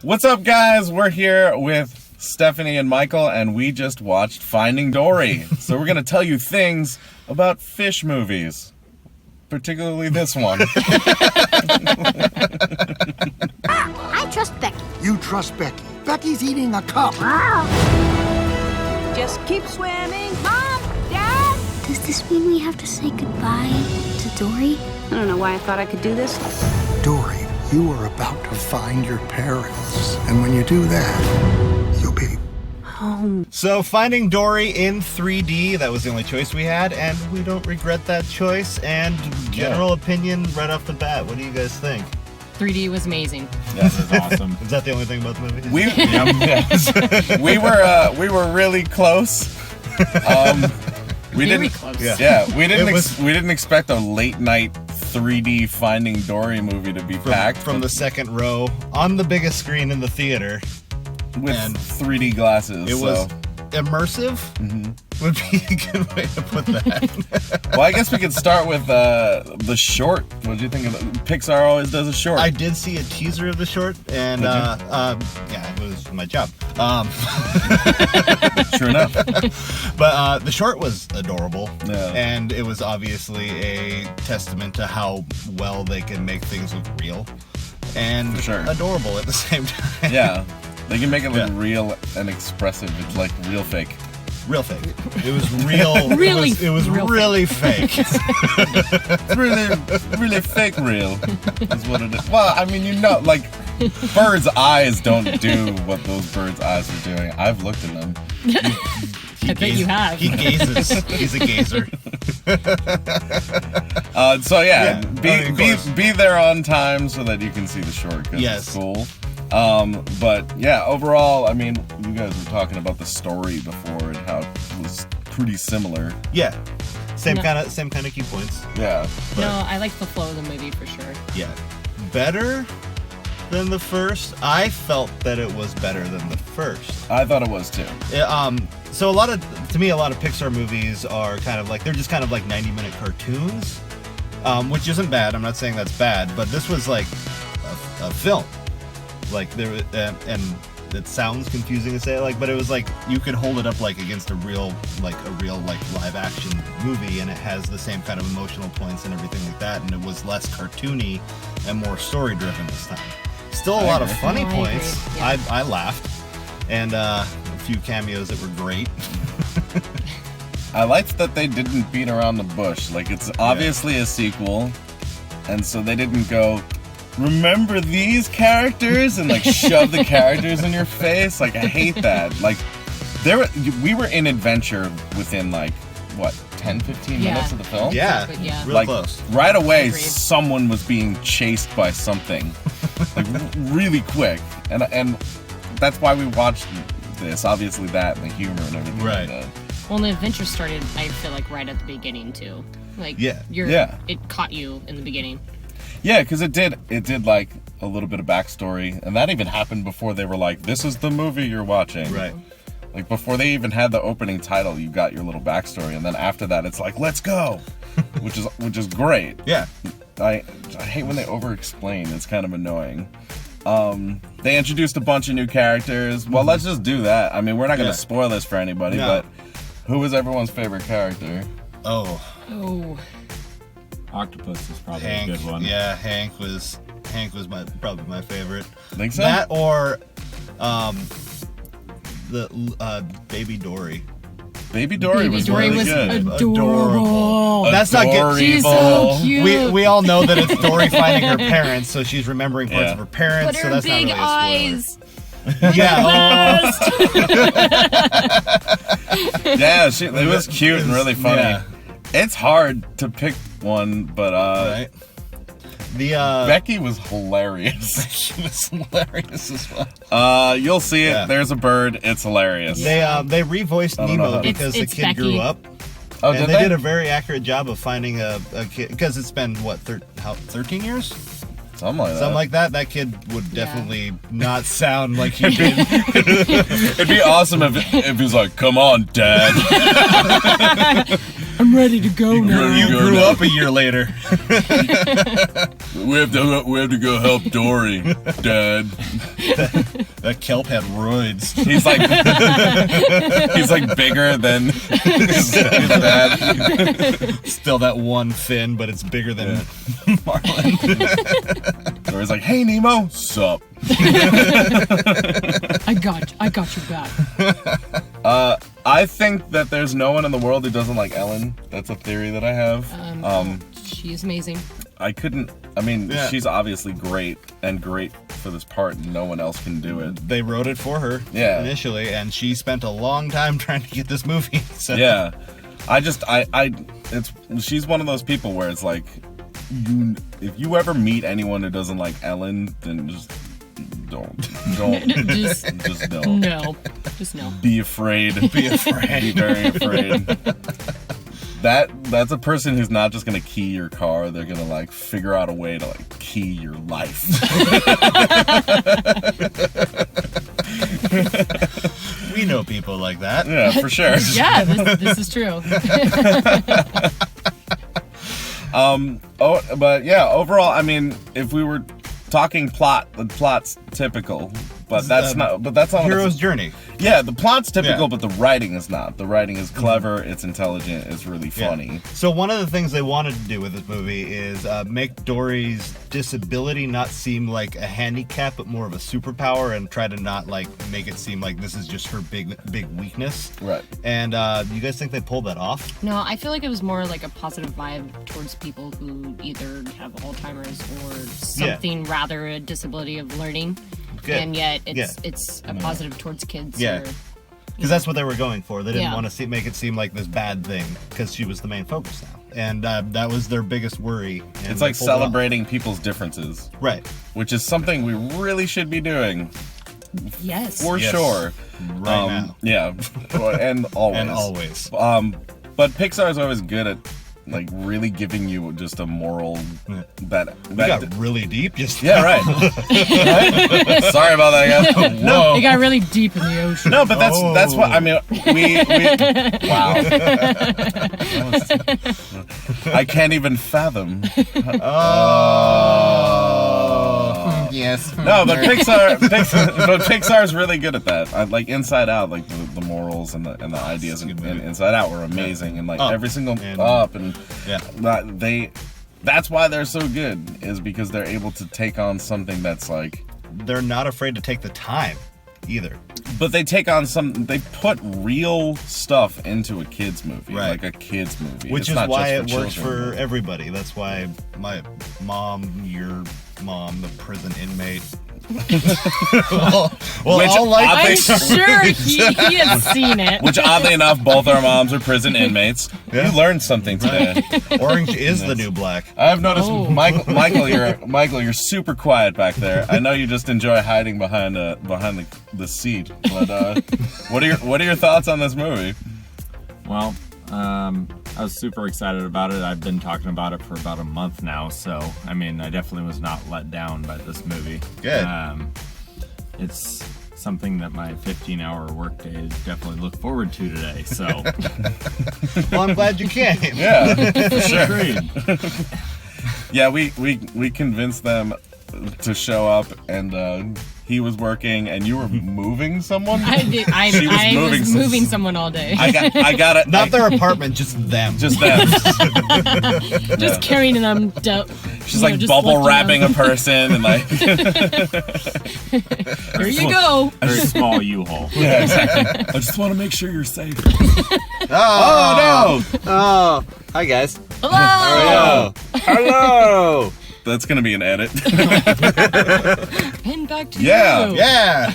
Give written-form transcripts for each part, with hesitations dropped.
What's up, guys? We're here with Stephanie and Michael, and we just watched Finding Dory. So we're going to tell you things about fish movies, particularly this one. I trust Becky. You trust Becky. Becky's eating a cup. Just keep swimming. Mom! Dad! Does this mean we have to say goodbye to Dory? I don't know why I thought I could do this. Dory, you are about to find your parents. And when you do that, you'll be Home. So Finding Dory in 3D, that was the only choice we had, and we don't regret that choice. And general opinion right off the bat, what do you guys think? 3D was amazing. Yes, it's awesome. Is that the only thing about the movie? We were really close. We Very didn't. close. Yeah, we didn't expect a late night 3D Finding Dory movie to be packed from the second row on the biggest screen in the theater with and 3D glasses. It was immersive. Would be a good way to put that. Well, I guess we could start with the short. What did you think of it? Pixar always does a short. I did see a teaser of the short, and yeah, it was my job. True enough. But the short was adorable, Yeah. and it was obviously a testament to how well they can make things look real and For sure. adorable at the same time. Yeah, they can make it look Yeah. real and expressive. It's like real fake. Real fake. It was real. Really, it was real really fake. It's really fake real is what it is. Well, I mean, like birds' eyes don't do what those birds' eyes are doing. I've looked at them. I bet you have. He gazes. He's a gazer. So yeah, of course. be there on time so that you can see the short because Yes. it's cool. But yeah, overall, I mean, you guys were talking about the story before and how it was pretty similar. Yeah. Same No. kind of key points. Yeah. No, I like the flow of the movie for sure. Yeah. Better than the first. I felt that it was better than the first. I thought it was too. So to me, a lot of Pixar movies are kind of like, they're just kind of like 90-minute cartoons, which isn't bad. I'm not saying that's bad, but this was like a film. Like there, and it sounds confusing to say it like, but it was like you could hold it up like against a real live action movie, and it has the same kind of emotional points and everything like that, and it was less cartoony and more story driven this time. Still a lot of funny I points. agree, yeah. I laughed, and a few cameos that were great. I liked that they didn't beat around the bush. Like, it's obviously a sequel, and so they didn't go, remember these characters? And like shove the characters in your face. Like, I hate that. Like, we were in adventure within like, what, 10, 15 Yeah. minutes of the film? Yeah, Exactly, yeah. real Like, close. right away, Agreed. someone was being chased by something. Like, really quick. And that's why we watched this. Obviously that and the humor and everything Right. like that. Well, the adventure started, I feel like, right at the beginning too. Like, Yeah. it caught you in the beginning. Yeah, because it did like a little bit of backstory, and that even happened before they were like, this is the movie you're watching. Right. Like, before they even had the opening title, you got your little backstory, and then after that, it's like, let's go, which is great. Yeah. I hate when they over-explain. It's kind of annoying. They introduced a bunch of new characters. Well, let's just do that. I mean, we're not going to Yeah. spoil this for anybody, No. but who was everyone's favorite character? Oh, Oh, Octopus is probably Hank. a good one. Yeah, Hank was probably my favorite. Think so? That or the Baby Dory. Baby Dory Baby was Dory really was good. adorable. That's not good. She's Adorable. so cute. We all know that it's Dory finding her parents, so she's remembering parts Yeah. of her parents. But so her that's big not really eyes. a spoiler. Yeah. Yeah, it was cute and really funny. Yeah. It's hard to pick one, but Right. The Becky was hilarious. she was hilarious as well. You'll see it. Yeah. There's a bird. It's hilarious. They revoiced I don't know Nemo how to- because It's the kid Becky. grew up. Oh, And did they they? did a very accurate job of finding a kid, because it's been, what, 13 years? Something like that. Something like that. That kid would definitely not sound like he did. It'd be awesome if he was like, "Come on, Dad." I'm ready to go now. You grew up a year later. We have to go help Dory, Dad. That kelp had roids. He's like, he's like bigger than his dad. Still that one fin, but it's bigger than Marlin. So he's like, hey Nemo, sup? I got your back. I think that there's no one in the world who doesn't like Ellen. That's a theory that I have. She's amazing. Yeah. She's obviously great for this part, and no one else can do it. They wrote it for her initially, and she spent a long time trying to get this movie. So. Yeah, she's one of those people where it's like, if you ever meet anyone who doesn't like Ellen, then just don't. just don't. No, just no. Be afraid. Be afraid. Be very afraid. That's a person who's not just gonna key your car. They're gonna like figure out a way to like key your life. We know people like that. Yeah, for sure. Yeah, this is true. But yeah, overall, I mean, if we were talking plot, the plot's typical, but that's not. But that's not Hero's journey. Yeah, the plot's typical, Yeah. but the writing is not. The writing is clever. It's intelligent. It's really funny. Yeah. So one of the things they wanted to do with this movie is make Dory's disability not seem like a handicap, but more of a superpower, and try to not like make it seem like this is just her big weakness. Right. And you guys think they pulled that off? No, I feel like it was more like a positive vibe towards people who either have Alzheimer's or something rather a disability of learning. Good. And yet it's a positive towards kids. Yeah. Because that's what they were going for. They didn't Yeah. want to make it seem like this bad thing, because she was the main focus now. And that was their biggest worry. And It's they like pulled it off. celebrating people's differences, Right. which is something we really should be doing Yes. for Yes. sure. Right now. Yeah, and always. And always. But Pixar is always good at like really giving you just a moral that We got really deep just yeah, right. Right? Sorry about that, guys. Whoa. It got really deep in the ocean. No, but that's what I mean. We wow. I can't even fathom. Oh. Yes. No, but Pixar is really good at that. Like Inside Out, like the morals and the ideas in Inside Out were amazing, and like every single Up and that's why they're so good, is because they're able to take on something that's like, They're not afraid to take the time either. but they take on they put real stuff into a kid's movie, Right. like a kid's movie, Which It's is not why just it works children. for everybody. That's why my mom, your mom, the prison inmate. well, Which all like I'm oddly- sure he has seen it. Which oddly enough, both our moms are prison inmates. Yeah. You learned something today. orange is the new black. I've noticed, Oh. Michael, you're super quiet back there. I know you just enjoy hiding behind the seat. But what are your thoughts on this movie? Well, I was super excited about it. I've been talking about it for about a month now, so I mean, I definitely was not let down by this movie. Good. It's something that my 15-hour workday definitely look forward to today. So, Well, I'm glad you came. Yeah, for sure. agreed. Yeah, we convinced them to show up, and he was working, and you were moving someone. I She was was moving moving some- someone all day. I got it. Not their apartment, just them. just them. just carrying them. She's like bubble wrapping a person, and like. Here you go. Very small U-Haul. Yeah, exactly. I just want to make sure you're safe. Oh, Oh no! Oh, hi guys. Hello. Hello. That's gonna be an edit. Pin back to Yeah. you. Yeah.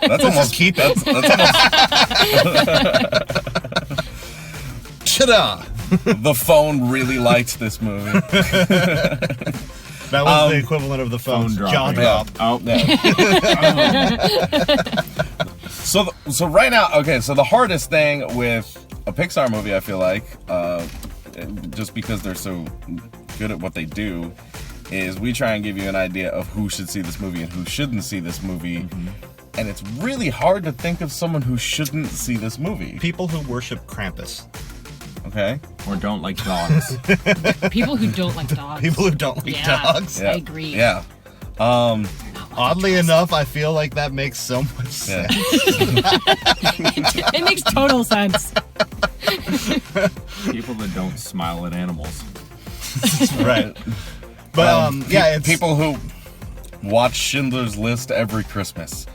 That's almost keep it. That's almost Ta-da. the phone really liked this movie. That was the equivalent of the phone's jaw dropping. drop. Oh, So right now, okay. So the hardest thing with a Pixar movie, I feel like, just because they're so good at what they do, is we try and give you an idea of who should see this movie and who shouldn't see this movie. And it's really hard to think of someone who shouldn't see this movie. People who worship Krampus. Okay. or don't like dogs. People who don't like dogs. People who don't like Yeah. dogs. I agree. Yeah. Oddly enough, I feel like that makes so much sense. It makes total sense. People that don't smile at animals. Right. But yeah, it's people who watch Schindler's List every Christmas.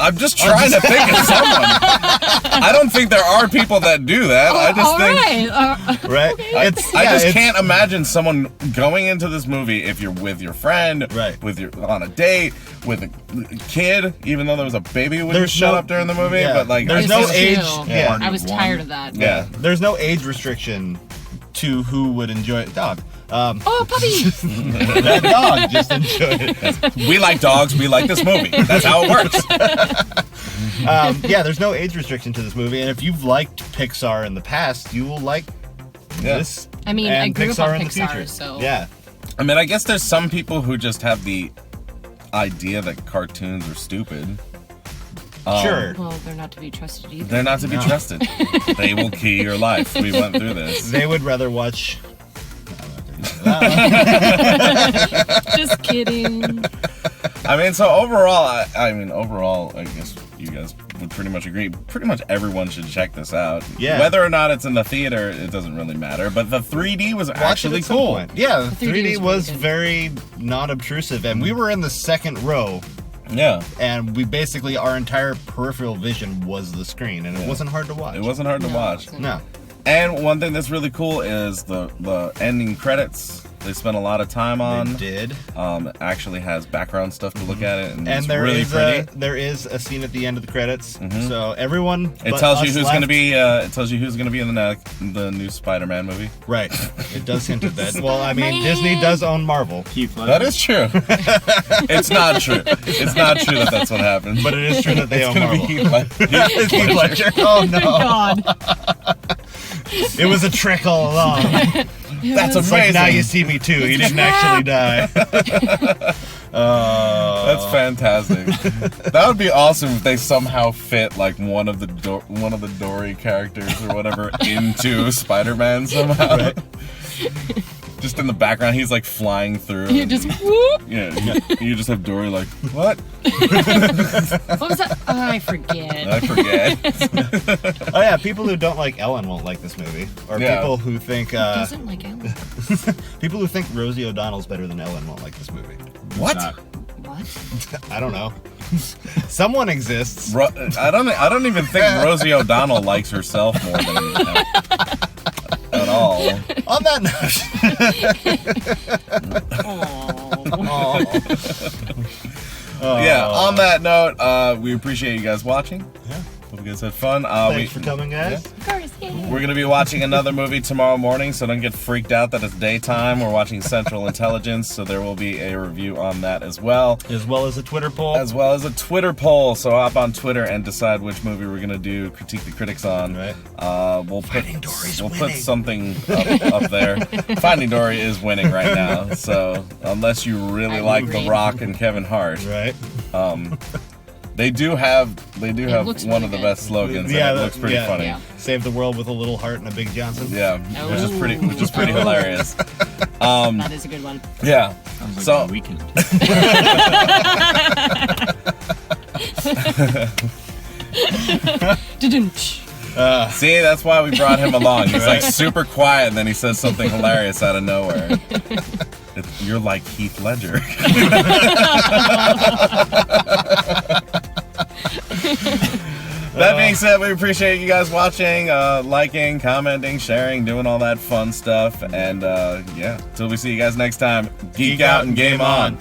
I'm just trying to think of someone. I don't think there are people that do that. I just think. right. I just can't imagine someone going into this movie if you're with your friend, right, with your on a date, with a kid, even though there was a baby who wouldn't shut up during the movie. Yeah. But like, there's no age. Yeah. I was tired of that. Yeah. There's no age restriction to who would enjoy it. Dog. Oh, puppy! That dog just enjoyed it. We like dogs. We like this movie. That's how it works. Yeah, there's no age restriction to this movie, and if you've liked Pixar in the past, you will like this. I mean, and I grew Pixar up on in the Pixar, future. so yeah. I mean, I guess there's some people who just have the idea that cartoons are stupid. Sure. Well, they're not to be trusted either. They're not to be trusted. They will key your life. We went through this. They would rather watch. Just kidding. I mean, so overall, I guess you guys would pretty much agree. Pretty much everyone should check this out. Yeah. Whether or not it's in the theater, it doesn't really matter. But the 3D was actually cool. Yeah, the 3D 3D was really good. very non-obtrusive, and we were in the second row. Yeah. And we basically, our entire peripheral vision was the screen, and it wasn't hard to watch. It wasn't hard to watch. No. And one thing that's really cool is the ending credits. They spent a lot of time on. They did. Actually has background stuff to look at it, and it's there really is pretty. there is a scene at the end of the credits. So everyone. It tells you who's going to be. It tells you who's going to be in the new Spider-Man movie. Right. It does hint at that. Well, I mean, Disney does own Marvel. Heath Ledger. That is true. It's not true. It's not true that that's what happened. But it is true that they own It's gonna Marvel. be Heath Ledger. It's Heath Ledger. Oh no! God. It was a trick all along. That's It's like, amazing. now you see me too. He didn't actually die. That's fantastic. That would be awesome if they somehow fit like one of the Dory characters or whatever into Spider-Man somehow. Right. Just in the background, he's like flying through. You and just whoop. you just have Dory like, what? What was that? Oh, I forget. I forget. Oh yeah, people who don't like Ellen won't like this movie, or Yeah. people who think Doesn't like Ellen. people who think Rosie O'Donnell's better than Ellen won't like this movie. What? What? I don't know. Someone exists. I don't even think Rosie O'Donnell likes herself more than at all. On that note. Yeah, on that note, we appreciate you guys watching. Yeah. Hope you guys had fun. Thanks for coming, guys. Of course, yeah. We're going to be watching another movie tomorrow morning, so don't get freaked out that it's daytime. We're watching Central Intelligence, so there will be a review on that as well. As well as a Twitter poll. As well as a Twitter poll, so hop on Twitter and decide which movie we're going to do Critique the Critics on. Right. We'll Finding Dory's put winning. something up there. Finding Dory is winning right now, so unless you really like The agree. Rock and Kevin Hart, Right. they do have looks one really of the good. best slogans, Yeah, and it looks pretty funny. Yeah. Save the world with a little heart and a big Johnson. Yeah, which is pretty Ooh. hilarious. That is a good one. Yeah. Sounds like So- a weekend. See, that's why we brought him along. He's like super quiet, and then he says something hilarious out of nowhere. You're like Heath Ledger. That being said, we appreciate you guys watching, liking, commenting, sharing, doing all that fun stuff. And yeah, till we see you guys next time, geek out and game on.